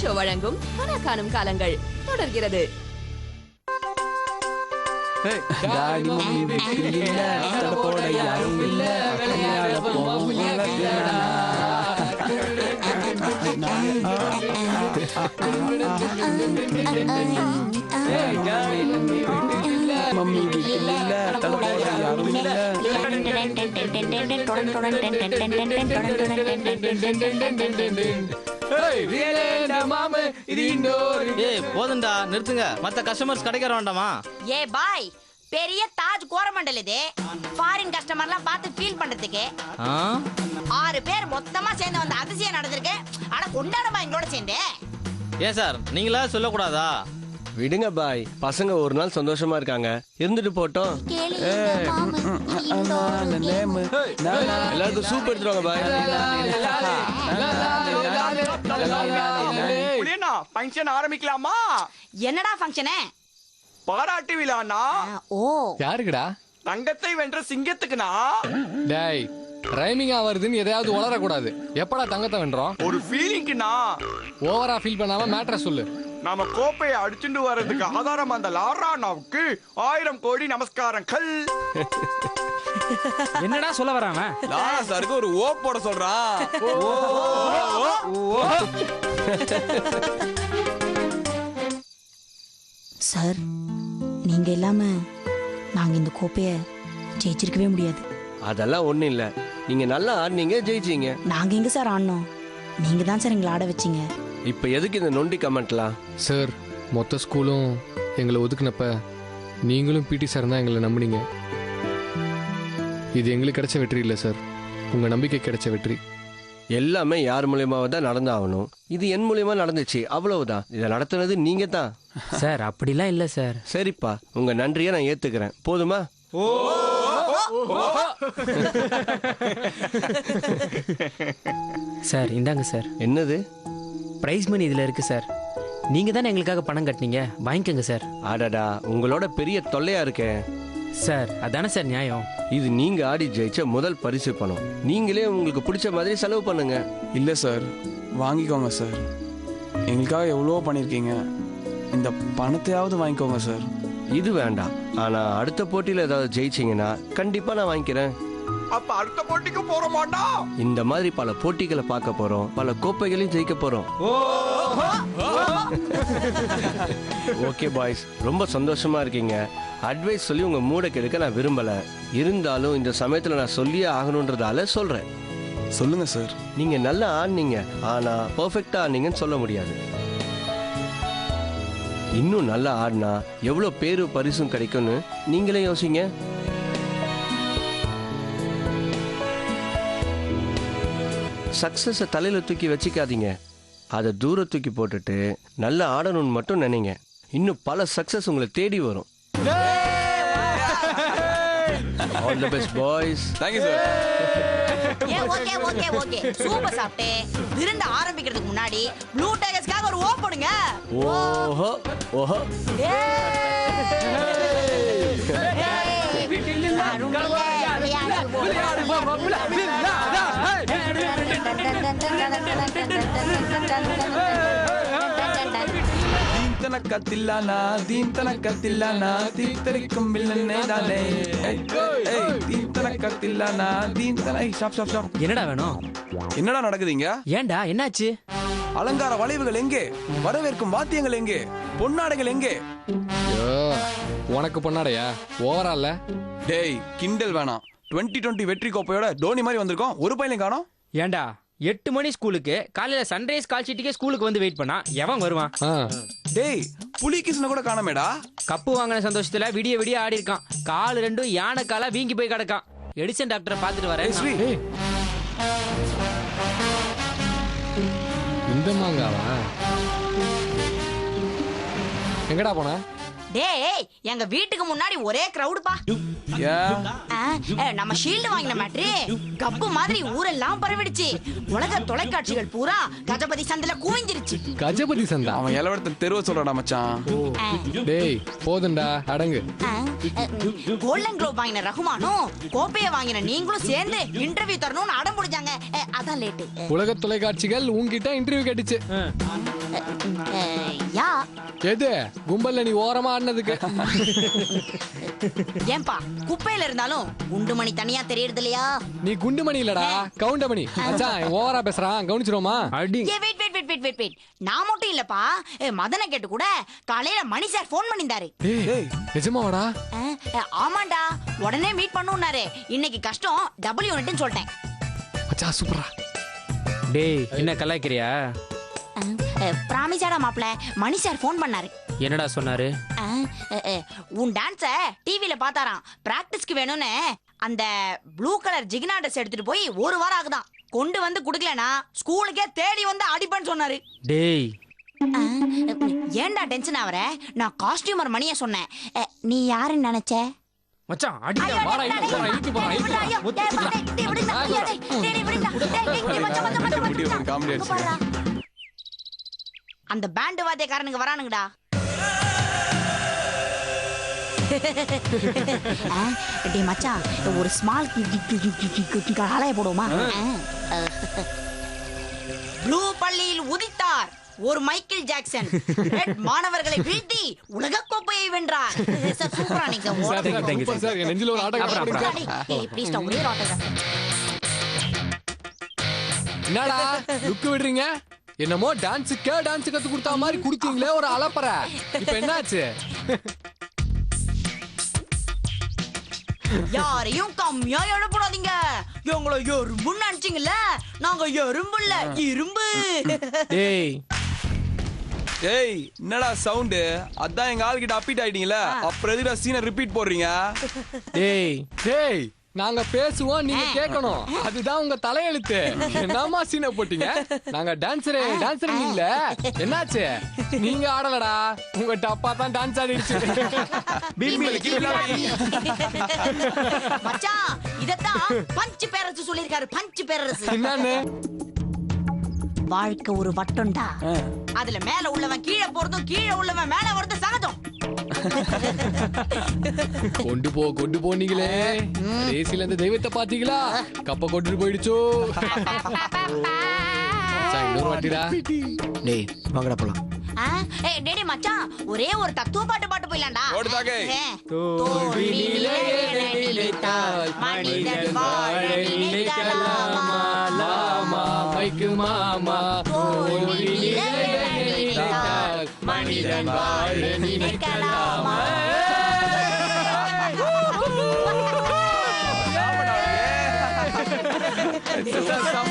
Show வழங்கும் கனா காணும் காலங்கள் தொடர்கிறது. போதுண்டா நிறுத்துங்க. மத்த கஸ்டமர்ஸ் கிடைக்கிற வேண்டாமா? ஏ பாய், பெரிய தாஜ் கோரமண்டல் இது. ஃபாரின் கஸ்டமர்லாம் பார்த்து ஃபீல் பண்றதுக்கு 6 பேர் மொத்தமா சேர்ந்து வந்த அதிசயம் நடந்திருக்கு. ஆனா கொண்டாடமா எங்களோட சேர்ந்து. ஏன் சார் நீங்களா சொல்லக்கூடாதா? விடுங்க பாய், பசங்க ஒரு நாள் சந்தோஷமா இருக்காங்க, இருந்துட்டு போட்டோம். எல்லாருக்கும் சூப் எடுத்துருவாங்க பாய். ஃபங்க்ஷன் ஆரம்பிக்கலாமா? என்னடா ஃபங்க்ஷனு? பாராட்டு விழானா? ஓ, யாருக்குடா? தங்கத்தை வென்ற சிங்கத்துக்குனா? டேய், ரைமிங்கா வருதுன்னு எதையாவது உளரக்கூடாது. எப்படா தங்கத்தை வென்றோம்? ஒரு ஃபீலிங்க்குனா? ஓவரா ஃபீல் பண்ணாம மேட்டரை சொல்லு. நாம கோப்பையை அடிச்சுட்டு வர்றதுக்கு ஆதாரம் அந்த லாரானாவுக்கு 1000 கோடி நமஸ்காரங்கள். என்னடா சொல்ல வராம? லாரா சாருக்கு ஒரு ஓ போட சொல்றான். சார், நீங்க இல்லாம நாங்க இந்த கோப்பைய ஜெயிச்சிருக்கவே முடியாது. அதெல்லாம் ஒண்ணும் இல்ல, நீங்க நல்லா ஆடினீங்க, ஜெயிச்சீங்க. நாங்க எங்க சார் ஆடணும்? நீங்க தான் சார் எங்களை ஆட வச்சீங்க. இப்ப எதுக்கு இந்த நொண்டி கமெண்ட்லாம்? சார், மொத்த ஸ்கூலும் எங்களை ஒதுக்குனப்ப நீங்களும் பிடி சார் தான் எங்களை நம்பினீங்க. இது எங்களுக்கு கிடைச்ச வெற்றி இல்லை சார், உங்க நம்பிக்கை கிடைச்ச வெற்றி. எல்லாமே யார் மூலியமாக தான் நடந்தாகணும். இது என் மூலியமா நடந்துச்சு, அவ்வளவுதான். இதை நடத்துனது நீங்க தான் சார். அப்படிலாம் இல்ல சார். சரிப்பா, உங்க நன்றியை நான் ஏத்துக்கிறேன். போதுமா? சார் இந்தாங்க சார். என்னது? பிரைஸ் மணி இதுல இருக்கு சார். நீங்க தானே எங்களுக்காக பணம் கட்டினீங்க, வாங்கிக்கோங்க சார். ஆடாடா, உங்களோட பெரிய தொல்லையா இருக்கேன் சார். அதானே சார் நியாயம். இது நீங்க ஆடி ஜெயிச்ச முதல் பரிசு பணம். நீங்களே உங்களுக்கு பிடிச்ச மாதிரி செலவு பண்ணுங்க. இல்லை சார், வாங்கிக்கோங்க சார். எங்களுக்காக எவ்வளோ பண்ணியிருக்கீங்க, இந்த பணத்தையாவது வாங்கிக்கோங்க சார். இது வேண்டாம், ஆனா அடுத்த போட்டியில ஏதாவது ஜெயிச்சீங்கன்னா கண்டிப்பா நான் வாங்கிக்கிறேன். அப்ப அடுத்த போட்டிக்கு போற மாட்டோம். இந்த மாதிரி பல போட்டிகளை பார்க்க போறோம், பல கோப்பைகளையும் ஜெயிக்க போறோம். ஓகே பாய்ஸ், ரொம்ப சந்தோஷமா இருக்கீங்க. அட்வைஸ் சொல்லி உங்க மூட கெடுக்க நான் விரும்பல. இருந்தாலும் இந்த சமயத்துல நான் சொல்லியே ஆகணுன்றதால சொல்றேன். சொல்லுங்க சார். நீங்க நல்லா ஆடினீங்க, ஆனா பெர்ஃபெக்டா ஆடினீங்கன்னு சொல்ல முடியாது. இன்னும் நல்லா ஆடினா எவ்வளவு பேரு பரிசும் கிடைக்கும்னு நீங்களே யோசிங்க. சக்சஸ தலையில தூக்கி வச்சுக்காதீங்க, அதை தூர தூக்கி போட்டுட்டு நல்லா ஆடணும்னு மட்டும் நினைங்க. இன்னும் பல சக்சஸ் உங்களை தேடி வரும். All the best boys. Thank you sir. Okay okay okay, super சாப்பிட்டு விருந்து ஆரம்பிக்கிறதுக்கு முன்னாடி ப்ளூ டைகர்ஸ்க்காக ஒரு ஓ போடுங்க. ஓஹோ ஓஹோ. கத்தில்லானா கத்தில்லானா தீத்தரிக்கும் வில்லனே தானே. கத்தில்லானா ஸ்டாப் ஸ்டாப் ஸ்டாப். என்னடா வேணும்? என்னடா நடக்குதுங்க? ஏன்டா என்னாச்சு? அலங்கார வளைவுகள் எங்கே? வரவேற்கும் வாத்தியங்கள் எங்கே? பொன்னாடைகள் எங்கே? உனக்கு பொன்னாடையா? ஓவரால டேய், கிண்டல் வேணாம். 2020 வெற்றி கோப்பையோட தோனி மாதிரி வந்திருக்கோம், ஒரு பையனையும் காணோம். ஏன்டா 8 மணி ஸ்கூலுக்கு, காலையில சன்ரைஸ் கால் ஷீட்டுக்கே ஸ்கூலுக்கு வந்து வெயிட் பண்ணா எவன் வருவான்? டேய், புலி கிருஷ்ண கூட காணமேடா. கப்பு வாங்கின சந்தோஷத்துல விடிய விடிய ஆடி இருக்கான். கால் ரெண்டும் யானை காலா வீங்கி போய் கிடக்கான். எடிசன் டாக்டரை பாத்துட்டு வரேன். இந்த மாங்காவா? எங்கடா போன? டேய் எங்க வீட்டுக்கு முன்னாடி ஒரே கிரவுடுப்பா. ஏன் நம்ம ஷீல்டு வாங்கின மேட்ரு கப்பு மாதிரி ஊரெல்லாம் பரவிடுச்சு. உலக தொலைக்காட்சிகள் பூரா கஜபதி சந்தில குவிஞ்சிருச்சு. கஜபதி சந்தா அவன் இளவரத்த தெருவ சொல்றாடா மச்சான். டேய் போதும்டா அடங்கு. கோல்டன் குளோப் வாங்கின ரகுமானும் கோப்பைய வாங்கின நீங்களும் சேர்ந்து இன்டர்வியூ தரணும்னு அடம் பிடிச்சாங்க. அதான் லேட்டு. உலக தொலைக்காட்சிகள் உன்கிட்ட இன்டர்வியூ கேட்டுச்சு. யா எது கும்பல்ல நீ ஓரமா ஆடினதுக்கு. ஏன்பா குப்பையில இருந்தாலும் குண்டுமணி தனியா தெரியறது இல்லையா? நீ குண்டுமணி இல்லடா கவுண்டமணி. மச்சான் ஓவரா பேசுறான் கவனிச்சிரோமா? அடி வெயிட் நான் மட்டும் இல்லப்பா, மதனை கேட்டு கூட காலையில மணி சார் போன் பண்ணிருந்தாரு. நிஜமாவாடா? ஆமாண்டா, உடனே மீட் பண்ணுனாரு. இன்னைக்கு கஷ்டம் டபுள் யூனிட்னு சொல்லிட்டேன். மச்சான் சூப்பரா. டேய் என்ன கலாய்க்கிறியா? பிராமிசாடா மாப்ள, மணி சார் போன் பண்ணாரு. என்னடா சொன்னாரு? உன் டான்ஸ டிவில பாத்தாராம். பிராக்டிஸ்க்கு வேணும்னு அந்த ப்ளூ கலர் ஜிகினா ட்ரெஸ் எடுத்துட்டு போய் ஒரு வாரம் ஆகுதான். கொண்டு வந்து குடுக்கலனா ஸ்கூலுக்கே தேடி வந்து அடிப்பேன்னு சொன்னாரு. டேய் ஏன்டா டென்ஷன் ஆவற? நான் காஸ்டியூமர் மணிய சொன்னேன். நீ யாருன்னு நினைச்ச? மச்சான் அடிடா. ஐயோ, வாடா, டேய், இழுத்து போடா, டேய், இழுத்து போடா, டேய், இழுத்து ஐயோ, போடா. டேய், டேய், டேய், விடுடா, ஐயோ, டேய், டேய், விடுடா. டேய், டேய், மச்சான், மச்சான், இப்படி ஒரு காமெடி இங்க பாருடா. அந்த பேண்ட் வாத்தியக்காரனுங்க வரானுங்கடா. டேய் மச்சான், ஒரு ஸ்மால் ஆலய போடுவோமா? ப்ளூ பள்ளியில் உதித்தார் ஒரு மைக்கேல் ஜாக்சன். ரெட் மாணவர்களை வீழ்த்தி உலக கோப்பையை வென்றார். சார் சூப்பரா நீங்க சூப்பர் சார். என் நெஞ்சில ஒரு ஆட்டோகிராஃப். ப்ளீஸ் ஒரே ஒரு ஆட்டோகிராஃப். என்னடா லுக் விடுறீங்க? என்னமோ டான்ஸுக்கே டான்ஸ் கத்து கொடுத்தா மாதிரி குடுத்தீங்களே ஒரு அலப்பற. இப்ப என்னாச்சு? யாரையும் கம்மியா எழுப்படாதீங்க. எங்களை எறும்புன்னு நினைச்சீங்கல்ல, நாங்க எறும்பு இல்ல இரும்பு. டேய் ஏய் என்னடா சவுண்ட்? அதான் எங்க ஆள் கிட்ட அப்பிட் ஆயிட்டீங்களா? அப்புறம் எதுடா சீனை ரிப்பீட் போடுறீங்க? டேய் டேய் நாங்க பேசுவோம் நீங்க கேட்கணும். அதுதான் உங்க தலையெழுத்து. என்னமா சீனை போட்டீங்க? நாங்க டான்ஸரே நீங்கள. என்னாச்சு? நீங்க ஆடலடா, உங்க டப்பா தான் டான்ஸ் ஆடிடுச்சு. மச்சான் இதத்தான் பஞ்சு பேரரசு சொல்லிருக்காரு. பஞ்சு பேரரசு என்னன்னு? வாழ்க்கை ஒரு வட்டம்டா. அதுல மேல உள்ளவன் கீழே போறதும் கீழே உள்ளவன் மேல வரதும் சகஜம். கொண்டு போனீங்களே. ரேசில இந்த தெய்வத்தை பாத்தீங்களா? கப்ப கொண்டு போயிடுச்சோ. இன்னொரு வாட்டிடா. டேய் வாங்கடா போலாம். டேடி மச்சான் ஒரே ஒரு தத்துவ பாட்டு போயிடலாம்டா. ஓடுதாகே. தோல்வியிலே நிலைத்தால் மனிதன் வாழ நினைக்கலாமா? லாமா மைக்கு மாமா. தோல்வியிலே நிலைத்தால் மனிதன் வாழ நினைக்கலாமா? சூப்பர்